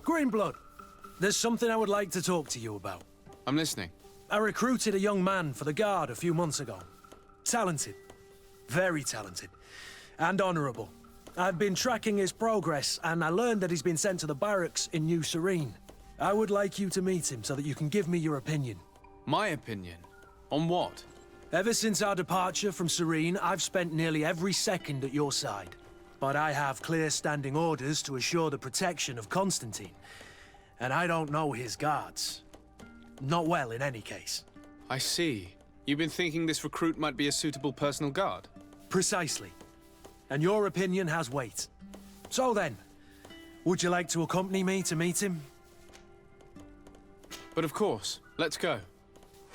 Greenblood, there's something I would like to talk to you about. I'm listening. I recruited a young man for the Guard a few months ago. Talented. Very talented. And honorable. I've been tracking his progress, and I learned that he's been sent to the barracks in New Serene. I would like you to meet him so that you can give me your opinion. My opinion? On what? Ever since our departure from Serene, I've spent nearly every second at your side. But I have clear standing orders to assure the protection of Constantine. And I don't know his guards. Not well, in any case. I see. You've been thinking this recruit might be a suitable personal guard? Precisely. And your opinion has weight. So then, would you like to accompany me to meet him? But of course. Let's go.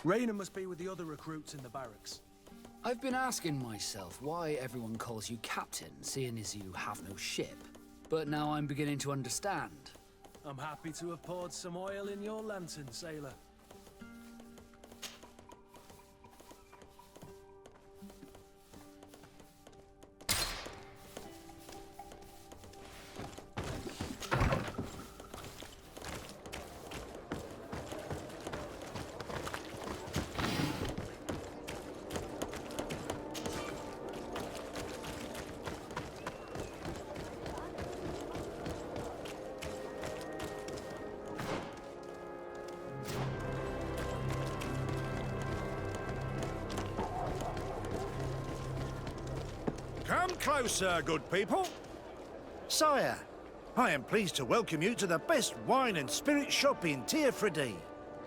Raina must be with the other recruits in the barracks. I've been asking myself why everyone calls you Captain, seeing as you have no ship. But now I'm beginning to understand. I'm happy to have poured some oil in your lantern, sailor. Come closer, good people. Sire, I am pleased to welcome you to the best wine and spirit shop in Teat.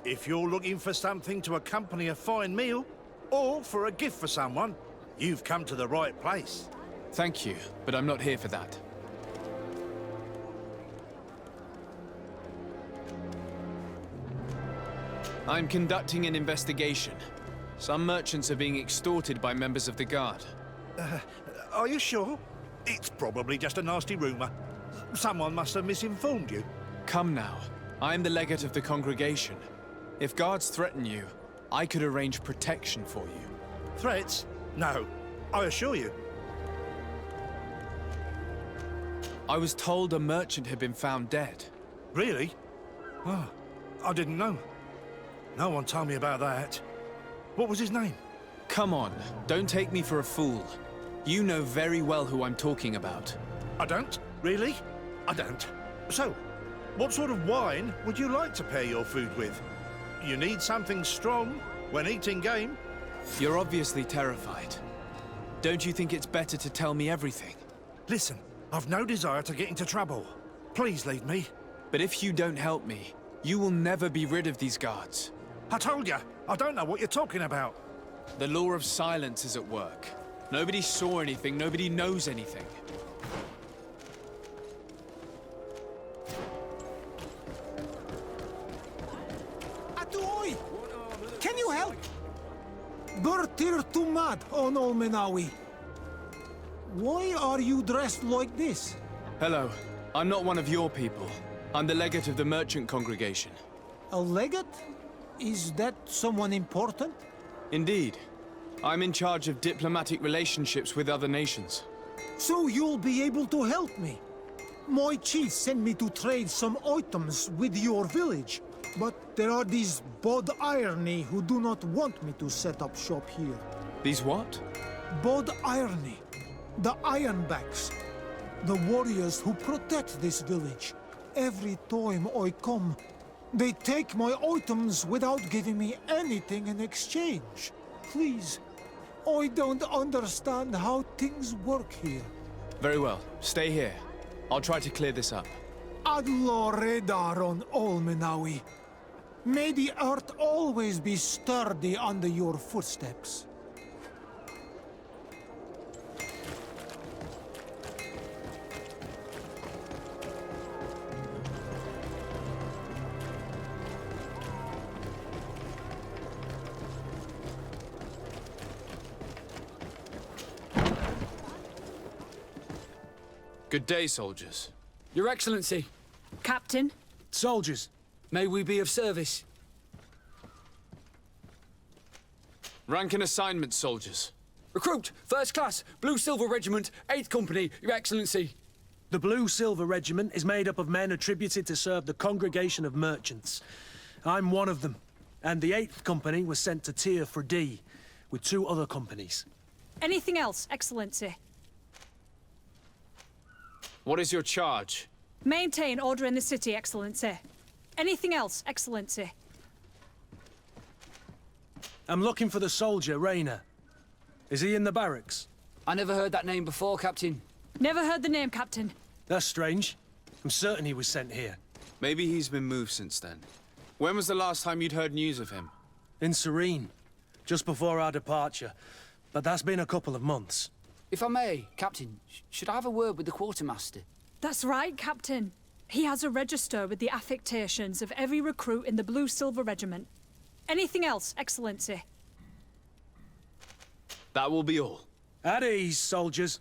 If you're looking for something to accompany a fine meal, or for a gift for someone, you've come to the right place. Thank you, but I'm not here for that. I'm conducting an investigation. Some merchants are being extorted by members of the Guard. Are you sure? It's probably just a nasty rumor. Someone must have misinformed you. Come now. I am the legate of the congregation. If guards threaten you, I could arrange protection for you. Threats? No, I assure you. I was told a merchant had been found dead. Really? Oh, I didn't know. No one told me about that. What was his name? Come on, don't take me for a fool. You know very well who I'm talking about. I don't? Really? I don't. So, what sort of wine would you like to pair your food with? You need something strong when eating game? You're obviously terrified. Don't you think it's better to tell me everything? Listen, I've no desire to get into trouble. Please leave me. But if you don't help me, you will never be rid of these guards. I told you, I don't know what you're talking about. The law of silence is at work. Nobody saw anything, nobody knows anything. Atuoi! Can you help? Bertir Tumad on Olmenawi. Why are you dressed like this? Hello, I'm not one of your people. I'm the legate of the merchant congregation. A legate? Is that someone important? Indeed. I'm in charge of diplomatic relationships with other nations. So you'll be able to help me. My chief sent me to trade some items with your village, but there are these Bod Irony who do not want me to set up shop here. These what? Bod Irony. The Ironbacks. The warriors who protect this village. Every time I come, they take my items without giving me anything in exchange. Please. I don't understand how things work here. Very well. Stay here. I'll try to clear this up. Adlo Redar on Olmenawi. May the earth always be sturdy under your footsteps. Good day, soldiers. Your Excellency, Captain? Soldiers, may we be of service? Rank and assignment, soldiers. Recruit, First Class, Blue Silver Regiment, 8th Company, Your Excellency. The Blue Silver Regiment is made up of men attributed to serve the Congregation of Merchants. I'm one of them, and the 8th Company was sent to Teat with 2 other companies. Anything else, Excellency? What is your charge? Maintain order in the city, Excellency. Anything else, Excellency? I'm looking for the soldier, Rayner. Is he in the barracks? I never heard that name before, Captain. Never heard the name, Captain. That's strange. I'm certain he was sent here. Maybe he's been moved since then. When was the last time you'd heard news of him? In Serene, just before our departure. But that's been a couple of months. If I may, Captain, should I have a word with the quartermaster? That's right, Captain. He has a register with the affectations of every recruit in the Blue Silver Regiment. Anything else, Excellency? That will be all. At ease, soldiers.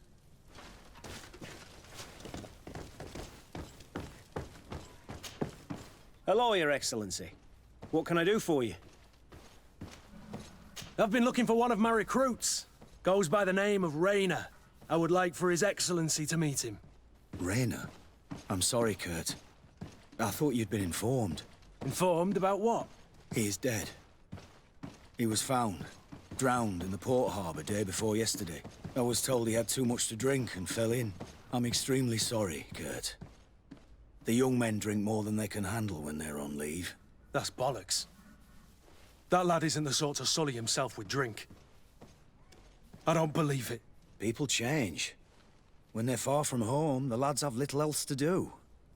Hello, Your Excellency. What can I do for you? I've been looking for one of my recruits. Goes by the name of Rayner. I would like for His Excellency to meet him. Rayner? I'm sorry, Kurt. I thought you'd been informed. Informed about what? He is dead. He was found, drowned in the port harbour day before yesterday. I was told he had too much to drink and fell in. I'm extremely sorry, Kurt. The young men drink more than they can handle when they're on leave. That's bollocks. That lad isn't the sort to sully himself with drink. I don't believe it. People change. When they're far from home, the lads have little else to do.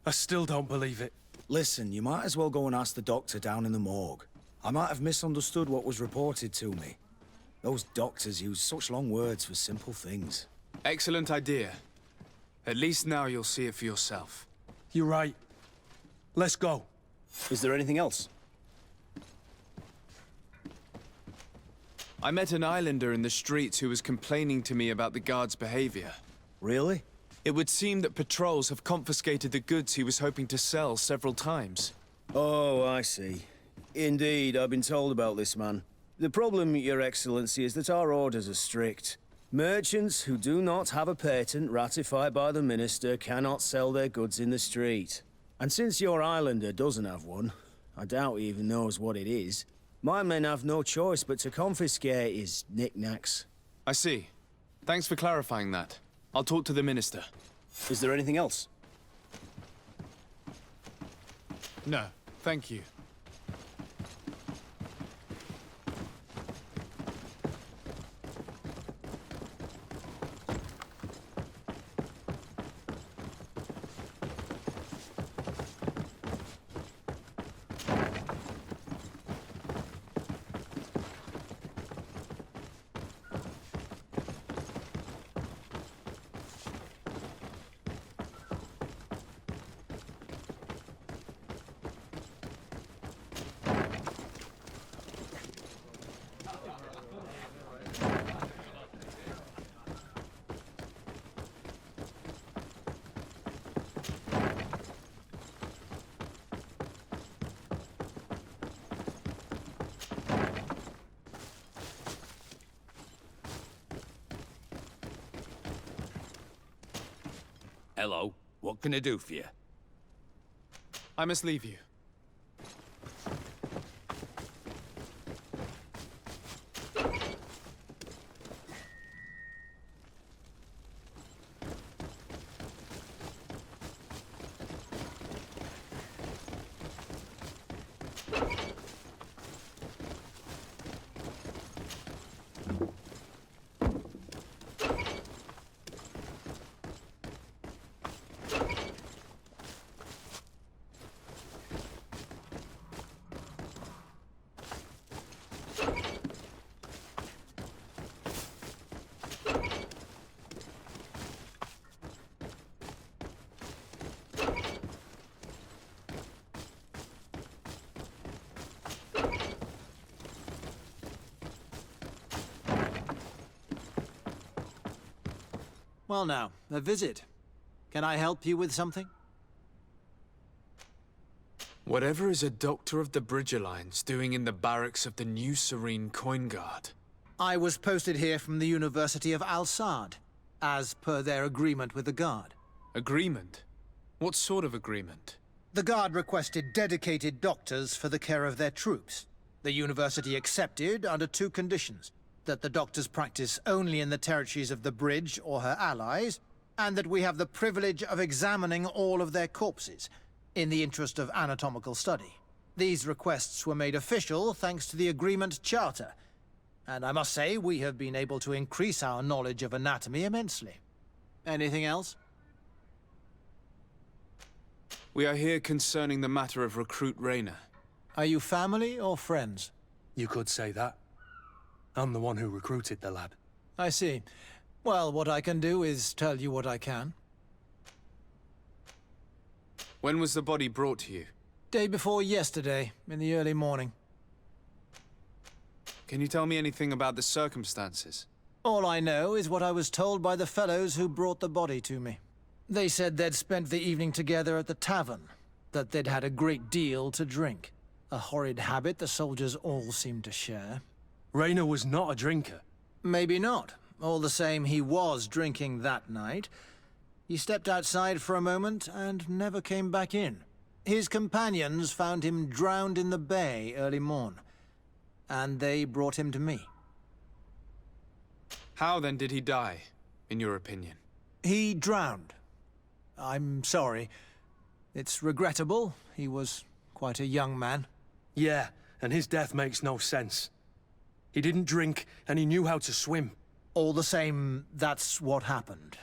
I still don't believe it. Listen, you might as well go and ask the doctor down in the morgue. I might have misunderstood what was reported to me. Those doctors use such long words for simple things. Excellent idea. At least now you'll see it for yourself. You're right. Let's go. Is there anything else? I met an islander in the streets who was complaining to me about the guard's behavior. Really? It would seem that patrols have confiscated the goods he was hoping to sell several times. Oh, I see. Indeed, I've been told about this man. The problem, Your Excellency, is that our orders are strict. Merchants who do not have a patent ratified by the Minister cannot sell their goods in the street. And since your islander doesn't have one, I doubt he even knows what it is, my men have no choice but to confiscate his knickknacks. I see. Thanks for clarifying that. I'll talk to the Minister. Is there anything else? No, thank you. Hello, what can I do for you? I must leave you. Well now, a visit. Can I help you with something? Whatever is a doctor of the Bridger Lines doing in the barracks of the New Serene Coin Guard? I was posted here from the University of Al-Sad, as per their agreement with the Guard. Agreement? What sort of agreement? The Guard requested dedicated doctors for the care of their troops. The University accepted under two conditions: that the doctors practice only in the territories of the Bridge or her allies, and that we have the privilege of examining all of their corpses, in the interest of anatomical study. These requests were made official thanks to the Agreement Charter, and I must say we have been able to increase our knowledge of anatomy immensely. Anything else? We are here concerning the matter of Recruit Rayner. Are you family or friends? You could say that. I'm the one who recruited the lad. I see. Well, what I can do is tell you what I can. When was the body brought to you? Day before yesterday, in the early morning. Can you tell me anything about the circumstances? All I know is what I was told by the fellows who brought the body to me. They said they'd spent the evening together at the tavern, that they'd had a great deal to drink. A horrid habit the soldiers all seemed to share. Rayner was not a drinker. Maybe not. All the same, he was drinking that night. He stepped outside for a moment and never came back in. His companions found him drowned in the bay early morn, and they brought him to me. How then did he die, in your opinion? He drowned. I'm sorry. It's regrettable. He was quite a young man. Yeah, and his death makes no sense. He didn't drink, and he knew how to swim. All the same, that's what happened.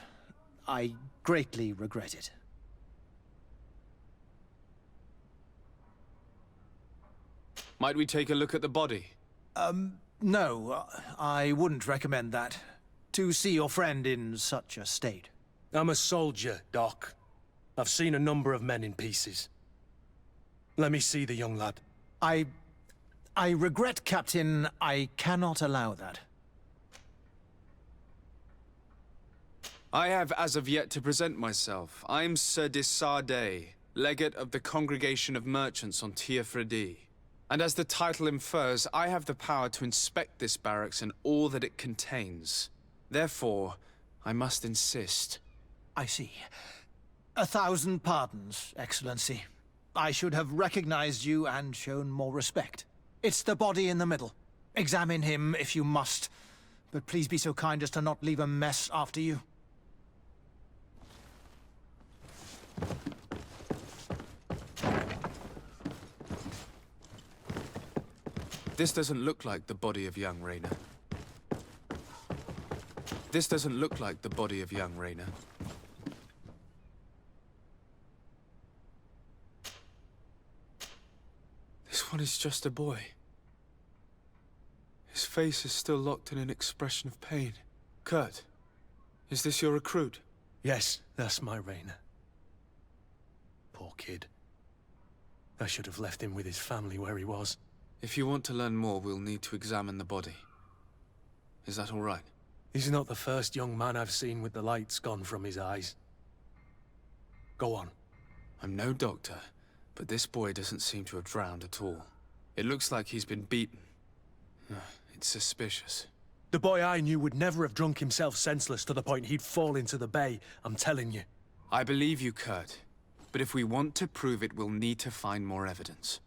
I greatly regret it. Might we take a look at the body? No, I wouldn't recommend that. To see your friend in such a state. I'm a soldier, Doc. I've seen a number of men in pieces. Let me see the young lad. I regret, Captain. I cannot allow that. I have as of yet to present myself. I'm Sir Desardet, legate of the Congregation of Merchants on Teat. And as the title infers, I have the power to inspect this barracks and all that it contains. Therefore, I must insist. I see. 1,000 pardons, Excellency. I should have recognized you and shown more respect. It's the body in the middle. Examine him if you must, but please be so kind as to not leave a mess after you. This doesn't look like the body of young Rayner. This doesn't look like the body of young Rayner. This one is just a boy. His face is still locked in an expression of pain. Kurt, is this your recruit? Yes, that's my Rayner. Poor kid. I should have left him with his family where he was. If you want to learn more, we'll need to examine the body. Is that all right? He's not the first young man I've seen with the lights gone from his eyes. Go on. I'm no doctor, but this boy doesn't seem to have drowned at all. It looks like he's been beaten. It's suspicious. The boy I knew would never have drunk himself senseless to the point he'd fall into the bay, I'm telling you. I believe you, Kurt. But if we want to prove it, we'll need to find more evidence.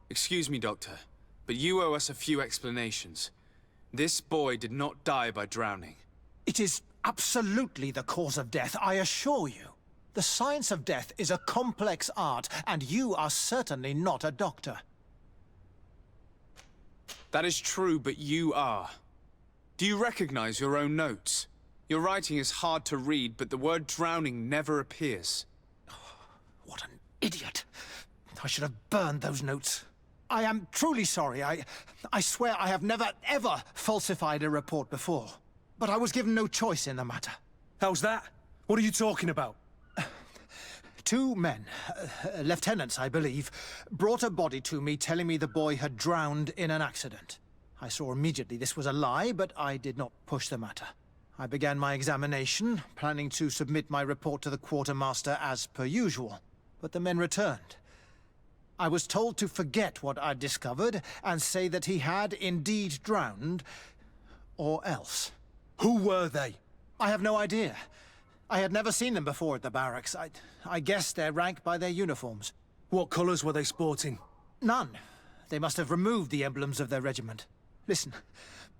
Excuse me, Doctor, but you owe us a few explanations. This boy did not die by drowning. It is absolutely the cause of death, I assure you. The science of death is a complex art, and you are certainly not a doctor. That is true, but you are. Do you recognize your own notes? Your writing is hard to read, but the word drowning never appears. What an idiot. I should have burned those notes. I am truly sorry. I swear I have never, ever falsified a report before. But I was given no choice in the matter. How's that? What are you talking about? 2 men, lieutenants I believe, brought a body to me telling me the boy had drowned in an accident. I saw immediately this was a lie, but I did not push the matter. I began my examination, planning to submit my report to the quartermaster as per usual. But the men returned. I was told to forget what I'd discovered and say that he had indeed drowned, or else. Who were they? I have no idea. I had never seen them before at the barracks. I guessed their rank by their uniforms. What colours were they sporting? None. They must have removed the emblems of their regiment. Listen,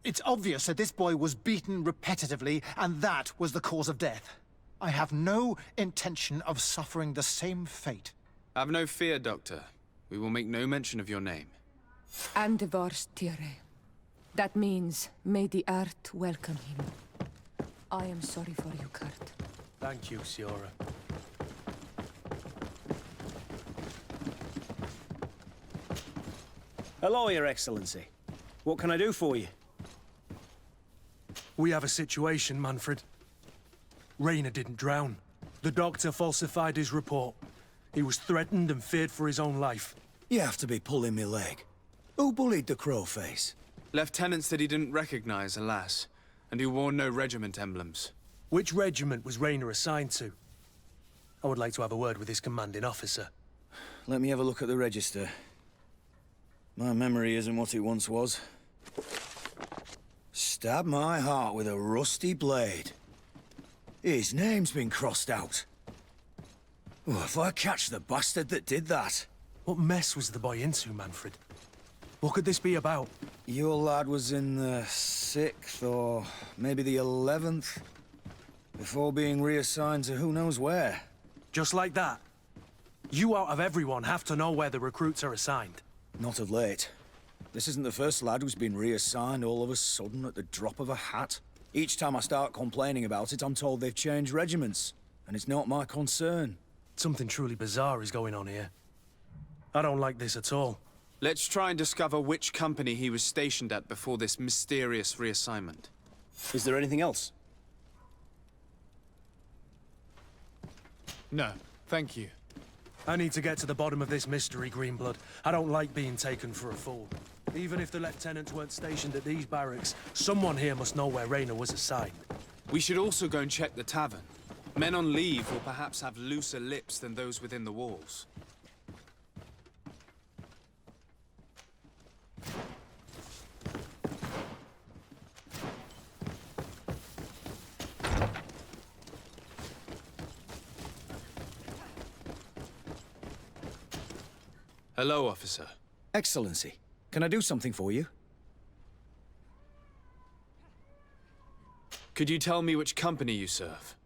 it's obvious that this boy was beaten repetitively, and that was the cause of death. I have no intention of suffering the same fate. Have no fear, Doctor. We will make no mention of your name. Andevars Tire. That means, may the earth welcome him. I am sorry for you, Kurt. Thank you, Siora. Hello, Your Excellency. What can I do for you? We have a situation, Manfred. Rayner didn't drown. The doctor falsified his report. He was threatened and feared for his own life. You have to be pulling me leg. Who bullied the crowface? Lieutenants that he didn't recognize, alas, and who wore no regiment emblems. Which regiment was Rayner assigned to? I would like to have a word with his commanding officer. Let me have a look at the register. My memory isn't what it once was. Stab my heart with a rusty blade. His name's been crossed out. Oh, if I catch the bastard that did that. What mess was the boy into, Manfred? What could this be about? Your lad was in the 6th, or maybe the 11th, before being reassigned to who knows where. Just like that? You out of everyone have to know where the recruits are assigned. Not of late. This isn't the first lad who's been reassigned all of a sudden at the drop of a hat. Each time I start complaining about it, I'm told they've changed regiments, and it's not my concern. Something truly bizarre is going on here. I don't like this at all. Let's try and discover which company he was stationed at before this mysterious reassignment. Is there anything else? No, thank you. I need to get to the bottom of this mystery, Greenblood. I don't like being taken for a fool. Even if the lieutenants weren't stationed at these barracks, someone here must know where Rayner was assigned. We should also go and check the tavern. Men on leave will perhaps have looser lips than those within the walls. Hello, officer. Excellency, can I do something for you? Could you tell me which company you serve?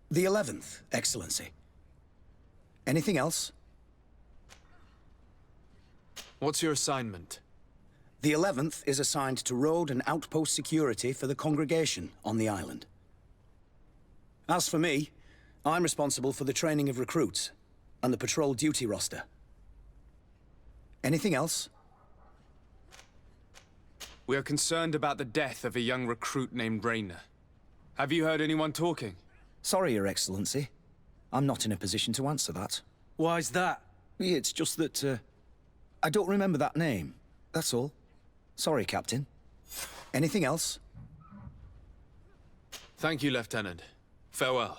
The 11th, Excellency. Anything else? What's your assignment? The 11th is assigned to road and outpost security for the congregation on the island. As for me, I'm responsible for the training of recruits and the patrol duty roster. Anything else? We are concerned about the death of a young recruit named Rayner. Have you heard anyone talking? Sorry, Your Excellency. I'm not in a position to answer that. Why's that? It's just that, I don't remember that name. That's all. Sorry, Captain. Anything else? Thank you, Lieutenant. Farewell.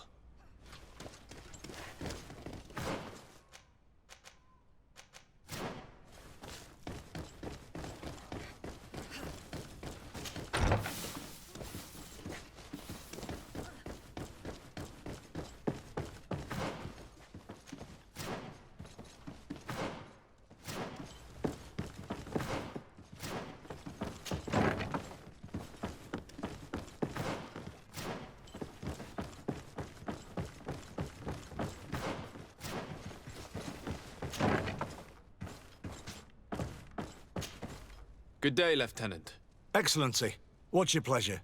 Good day, Lieutenant. Excellency, what's your pleasure?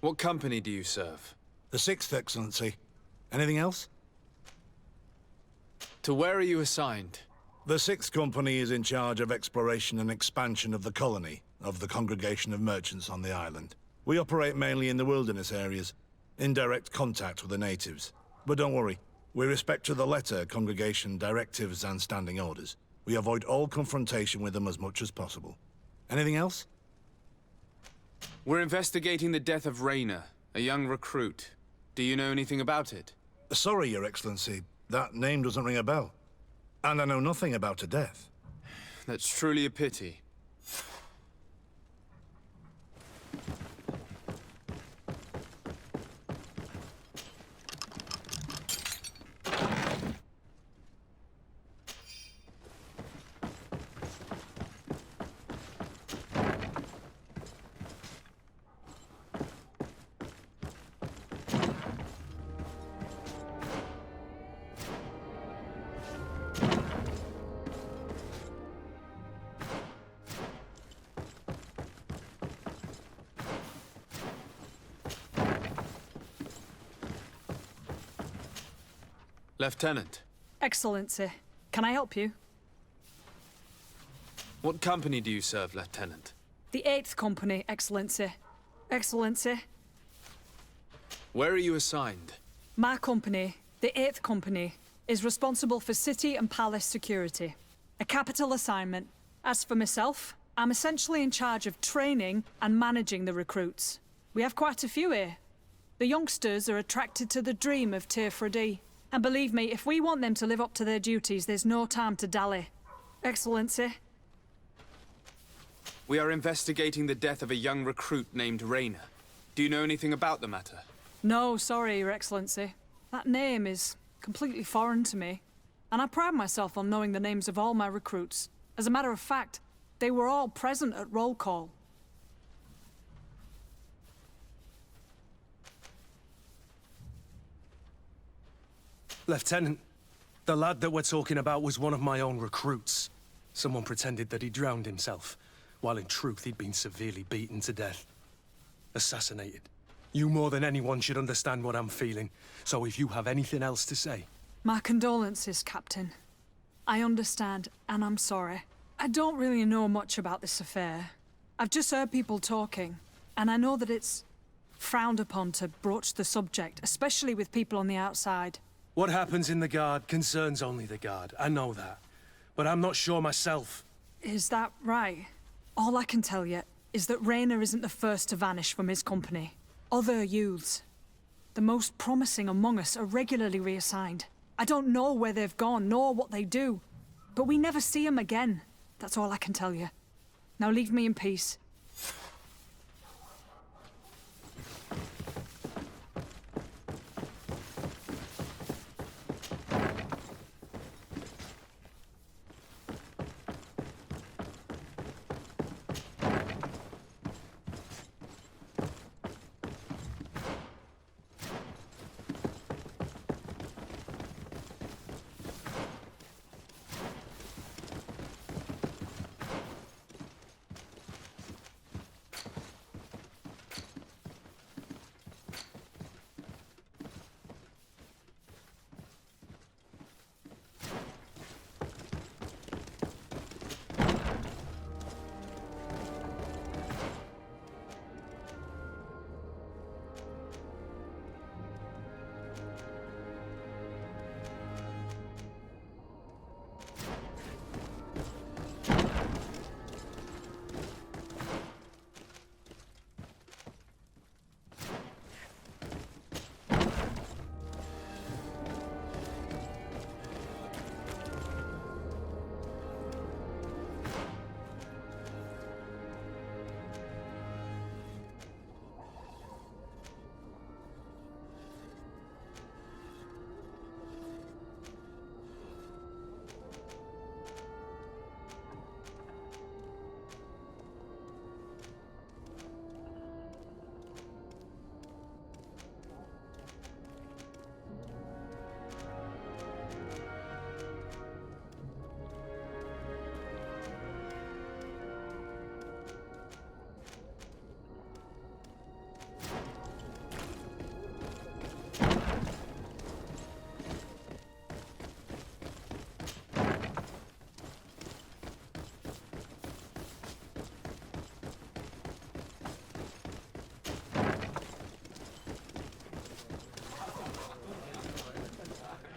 What company do you serve? The 6th, Excellency. Anything else? To where are you assigned? The 6th Company is in charge of exploration and expansion of the colony of the Congregation of Merchants on the island. We operate mainly in the wilderness areas, in direct contact with the natives. But don't worry, we respect to the letter Congregation directives and standing orders. We avoid all confrontation with them as much as possible. Anything else? We're investigating the death of Rayner, a young recruit. Do you know anything about it? Sorry, Your Excellency. That name doesn't ring a bell. And I know nothing about her death. That's truly a pity. Lieutenant. Excellency, can I help you? What company do you serve, Lieutenant? The 8th Company, Excellency. Excellency. Where are you assigned? My company, the 8th Company, is responsible for city and palace security. A capital assignment. As for myself, I'm essentially in charge of training and managing the recruits. We have quite a few here. The youngsters are attracted to the dream of Teat. And believe me, if we want them to live up to their duties, there's no time to dally. Excellency. We are investigating the death of a young recruit named Rayner. Do you know anything about the matter? No, sorry, Your Excellency. That name is completely foreign to me. And I pride myself on knowing the names of all my recruits. As a matter of fact, they were all present at roll call. Lieutenant, the lad that we're talking about was one of my own recruits. Someone pretended that he drowned himself, while in truth he'd been severely beaten to death. Assassinated. You more than anyone should understand what I'm feeling, so if you have anything else to say... My condolences, Captain. I understand, and I'm sorry. I don't really know much about this affair. I've just heard people talking, and I know that it's frowned upon to broach the subject, especially with people on the outside. What happens in the Guard concerns only the Guard, I know that. But I'm not sure myself. Is that right? All I can tell you is that Rayner isn't the first to vanish from his company. Other youths, the most promising among us, are regularly reassigned. I don't know where they've gone, nor what they do. But we never see them again. That's all I can tell you. Now leave me in peace.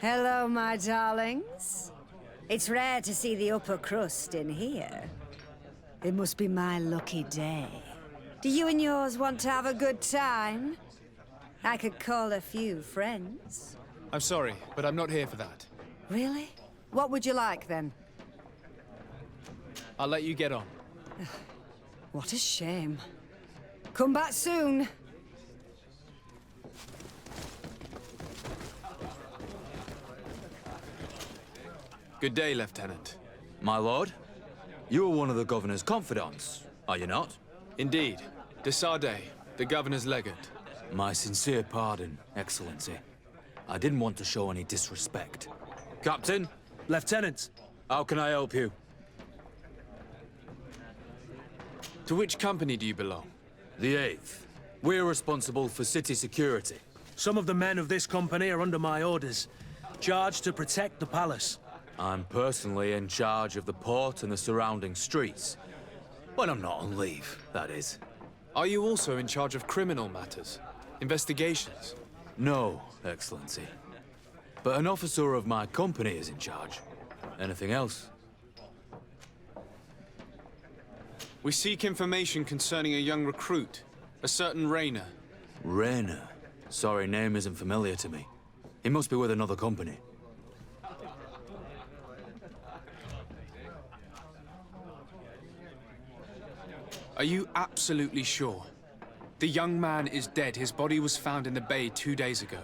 Hello, my darlings. It's rare to see the upper crust in here. It must be my lucky day. Do you and yours want to have a good time? I could call a few friends. I'm sorry, but I'm not here for that. Really? What would you like, then? I'll let you get on. What a shame. Come back soon. Good day, Lieutenant. My lord? You are one of the governor's confidants, are you not? Indeed. De Sardet, the governor's legate. My sincere pardon, Excellency. I didn't want to show any disrespect. Captain? Lieutenant. How can I help you? To which company do you belong? The 8th. We're responsible for city security. Some of the men of this company are under my orders, charged to protect the palace. I'm personally in charge of the port and the surrounding streets. When I'm not on leave, that is. Are you also in charge of criminal matters? Investigations? No, Excellency. But an officer of my company is in charge. Anything else? We seek information concerning a young recruit, a certain Rayner. Rayner? Sorry, name isn't familiar to me. He must be with another company. Are you absolutely sure? The young man is dead. His body was found in the bay 2 days ago.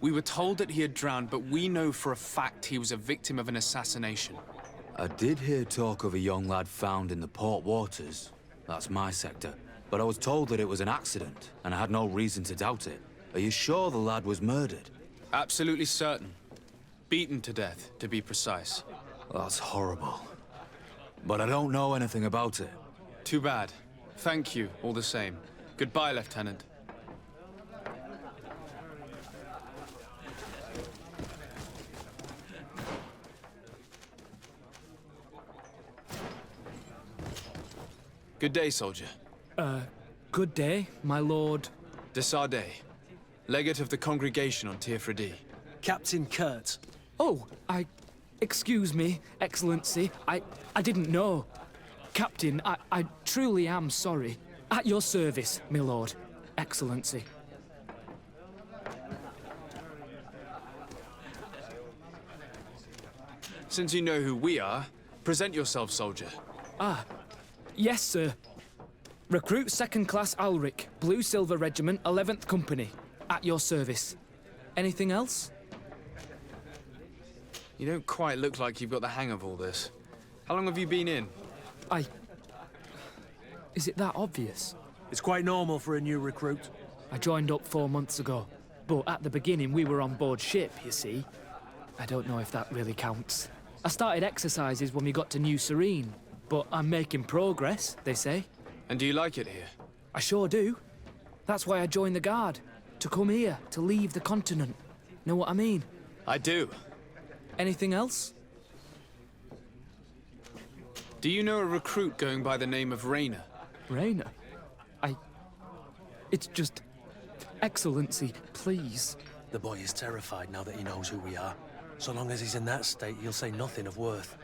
We were told that he had drowned, but we know for a fact he was a victim of an assassination. I did hear talk of a young lad found in the port waters. That's my sector. But I was told that it was an accident, and I had no reason to doubt it. Are you sure the lad was murdered? Absolutely certain. Beaten to death, to be precise. That's horrible. But I don't know anything about it. Too bad. Thank you, all the same. Goodbye, Lieutenant. Good day, soldier. Good day, my lord. De Sardet, legate of the congregation on Teat Fradee. Captain Kurt. Oh, excuse me, Excellency. I didn't know. Captain, I truly am sorry. At your service, my lord. Excellency. Since you know who we are, present yourself, soldier. Ah, yes, sir. Recruit 2nd Class Alric, Blue Silver Regiment, 11th Company. At your service. Anything else? You don't quite look like you've got the hang of all this. How long have you been in? Is it that obvious? It's quite normal for a new recruit. I joined up 4 months ago. But at the beginning, we were on board ship, you see. I don't know if that really counts. I started exercises when we got to New Serene. But I'm making progress, they say. And do you like it here? I sure do. That's why I joined the Guard. To come here, to leave the continent. Know what I mean? I do. Anything else? Do you know a recruit going by the name of Rayner? Rayner? It's just... Excellency, please. The boy is terrified now that he knows who we are. So long as he's in that state, he'll say nothing of worth.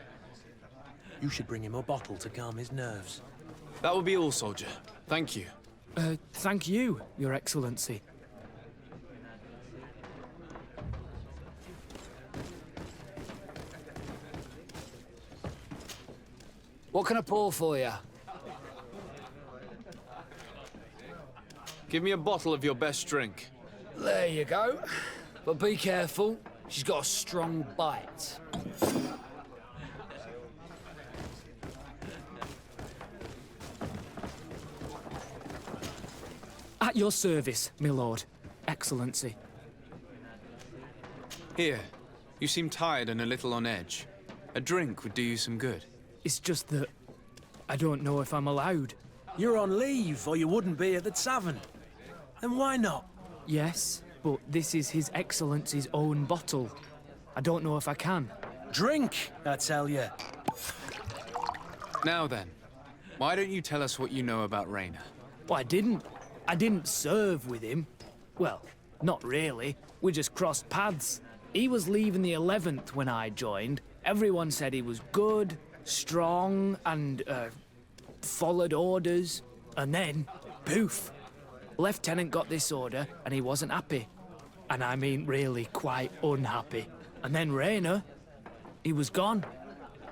You should bring him a bottle to calm his nerves. That will be all, soldier. Thank you. Thank you, Your Excellency. What can I pour for you? Give me a bottle of your best drink. There you go. But be careful. She's got a strong bite. At your service, my lord. Excellency. Here. You seem tired and a little on edge. A drink would do you some good. It's just that... I don't know if I'm allowed. You're on leave, or you wouldn't be at the tavern. And why not? Yes, but this is His Excellency's own bottle. I don't know if I can. Drink, I tell you. Now then, why don't you tell us what you know about Rayner? Well, I didn't serve with him. Well, not really. We just crossed paths. He was leaving the 11th when I joined, Everyone said he was good, strong, and, followed orders. And then, poof! Lieutenant got this order, and he wasn't happy. And I mean really quite unhappy. And then Rayner, he was gone.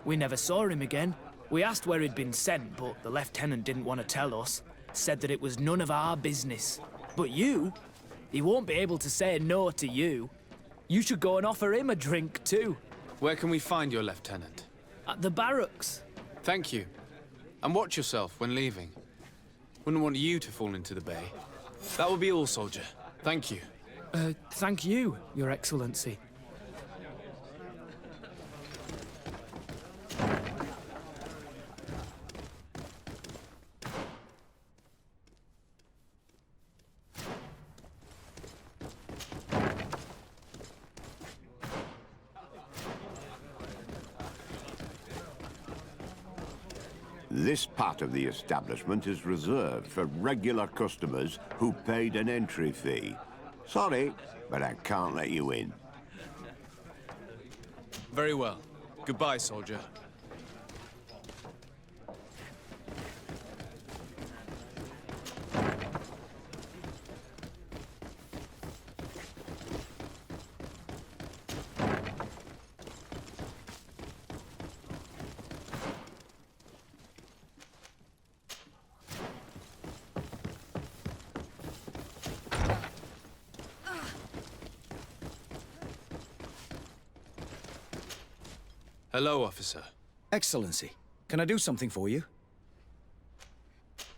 We never saw him again. We asked where he'd been sent, but the lieutenant didn't want to tell us. Said that it was none of our business. But you, he won't be able to say no to you. You should go and offer him a drink too. Where can we find your lieutenant? At the barracks. Thank you. And watch yourself when leaving. Wouldn't want you to fall into the bay. That will be all, soldier. Thank you. Thank you, Your Excellency. This part of the establishment is reserved for regular customers who paid an entry fee. Sorry, but I can't let you in. Very well. Goodbye, soldier. Hello, officer. Excellency, can I do something for you?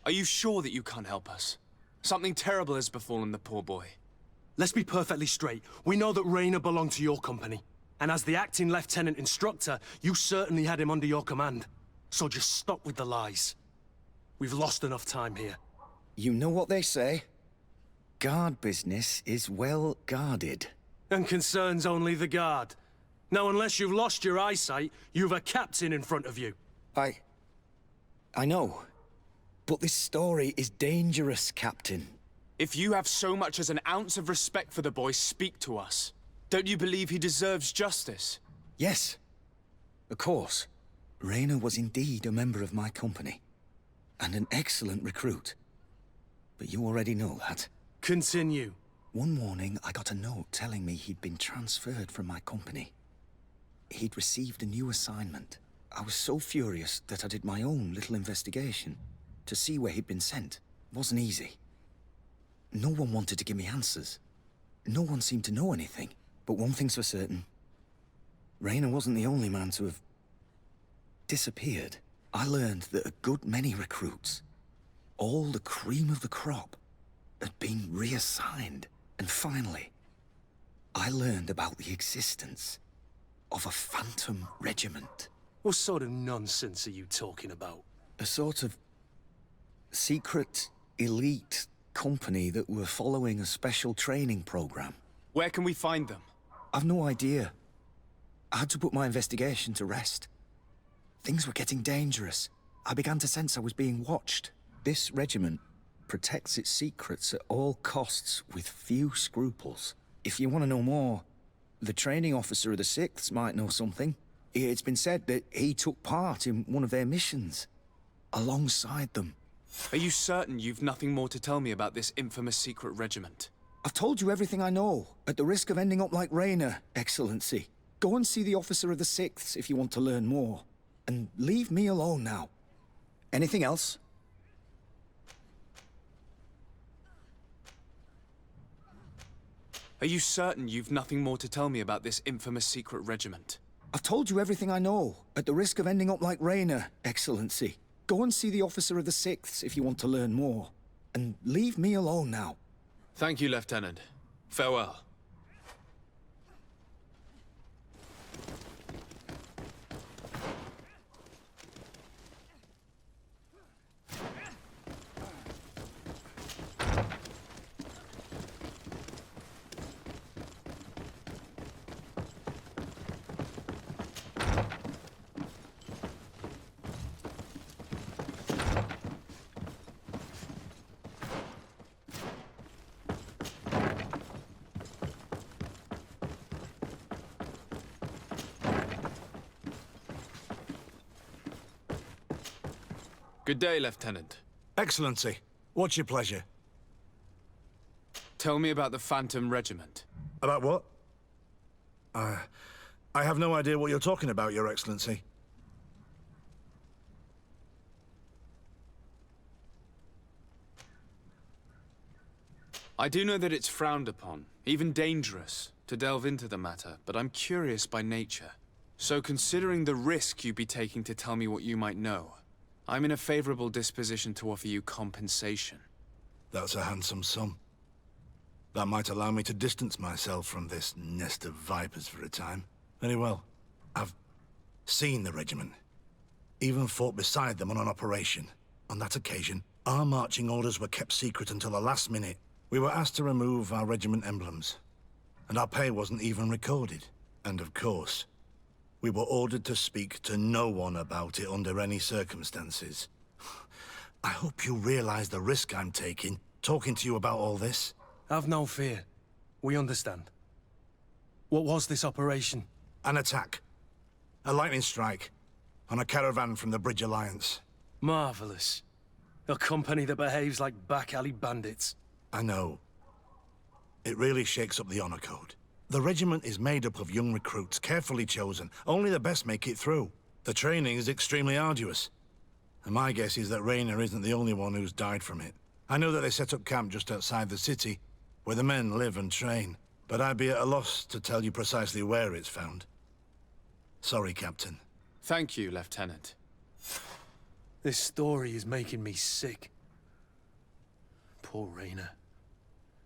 Are you sure that you can't help us? Something terrible has befallen the poor boy. Let's be perfectly straight. We know that Rayner belonged to your company. And as the acting lieutenant instructor, you certainly had him under your command. So just stop with the lies. We've lost enough time here. You know what they say? Guard business is well guarded. And concerns only the guard. Now, unless you've lost your eyesight, you've a captain in front of you. I know. But this story is dangerous, Captain. If you have so much as an ounce of respect for the boy, speak to us. Don't you believe he deserves justice? Yes. Of course. Rayner was indeed a member of my company. And an excellent recruit. But you already know that. Continue. One morning, I got a note telling me he'd been transferred from my company. He'd received a new assignment. I was so furious that I did my own little investigation to see where he'd been sent. It wasn't easy. No one wanted to give me answers. No one seemed to know anything. But one thing's for certain. Rayner wasn't the only man to have disappeared. I learned that a good many recruits, all the cream of the crop, had been reassigned. And finally, I learned about the existence of a phantom regiment. What sort of nonsense are you talking about? A sort of secret, elite company that were following a special training program. Where can we find them? I've no idea. I had to put my investigation to rest. Things were getting dangerous. I began to sense I was being watched. This regiment protects its secrets at all costs with few scruples. If you want to know more, the training officer of the 6th might know something. It's been said that he took part in one of their missions, alongside them. Are you certain you've nothing more to tell me about this infamous secret regiment? I've told you everything I know, at the risk of ending up like Rayner, Excellency. Go and see the officer of the 6th if you want to learn more. And leave me alone now. Anything else? Are you certain you've nothing more to tell me about this infamous secret regiment? I've told you everything I know, at the risk of ending up like Rayner, Excellency. Go and see the officer of the 6th if you want to learn more. And leave me alone now. Thank you, Lieutenant. Farewell. Good day, Lieutenant. Excellency, what's your pleasure? Tell me about the Phantom Regiment. About what? I have no idea what you're talking about, Your Excellency. I do know that it's frowned upon, even dangerous, to delve into the matter, but I'm curious by nature. So considering the risk you'd be taking to tell me what you might know, I'm in a favorable disposition to offer you compensation. That's a handsome sum. That might allow me to distance myself from this nest of vipers for a time. Very well. I've seen the regiment. Even fought beside them on an operation. On that occasion, our marching orders were kept secret until the last minute. We were asked to remove our regiment emblems. And our pay wasn't even recorded. And of course, we were ordered to speak to no one about it under any circumstances. I hope you realize the risk I'm taking, talking to you about all this. Have no fear. We understand. What was this operation? An attack. A lightning strike. On a caravan from the Bridge Alliance. Marvelous. A company that behaves like back-alley bandits. I know. It really shakes up the honor code. The regiment is made up of young recruits, carefully chosen. Only the best make it through. The training is extremely arduous. And my guess is that Raynor isn't the only one who's died from it. I know that they set up camp just outside the city, where the men live and train. But I'd be at a loss to tell you precisely where it's found. Sorry, Captain. Thank you, Lieutenant. This story is making me sick. Poor Raynor.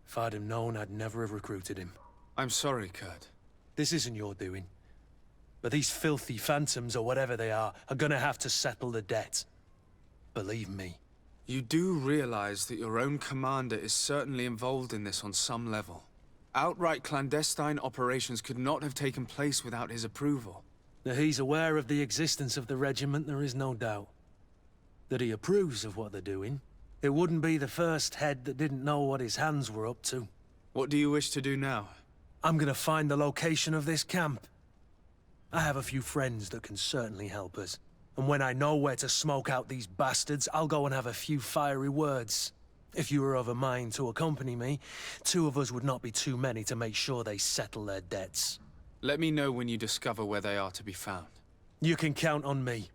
If I'd have known, I'd never have recruited him. I'm sorry, Kurt. This isn't your doing. But these filthy phantoms, or whatever they are gonna have to settle the debt. Believe me. You do realize that your own commander is certainly involved in this on some level. Outright clandestine operations could not have taken place without his approval. That he's aware of the existence of the regiment, there is no doubt. That he approves of what they're doing. It wouldn't be the first head that didn't know what his hands were up to. What do you wish to do now? I'm gonna find the location of this camp. I have a few friends that can certainly help us. And when I know where to smoke out these bastards, I'll go and have a few fiery words. If you were of a mind to accompany me, 2 of us would not be too many to make sure they settle their debts. Let me know when you discover where they are to be found. You can count on me.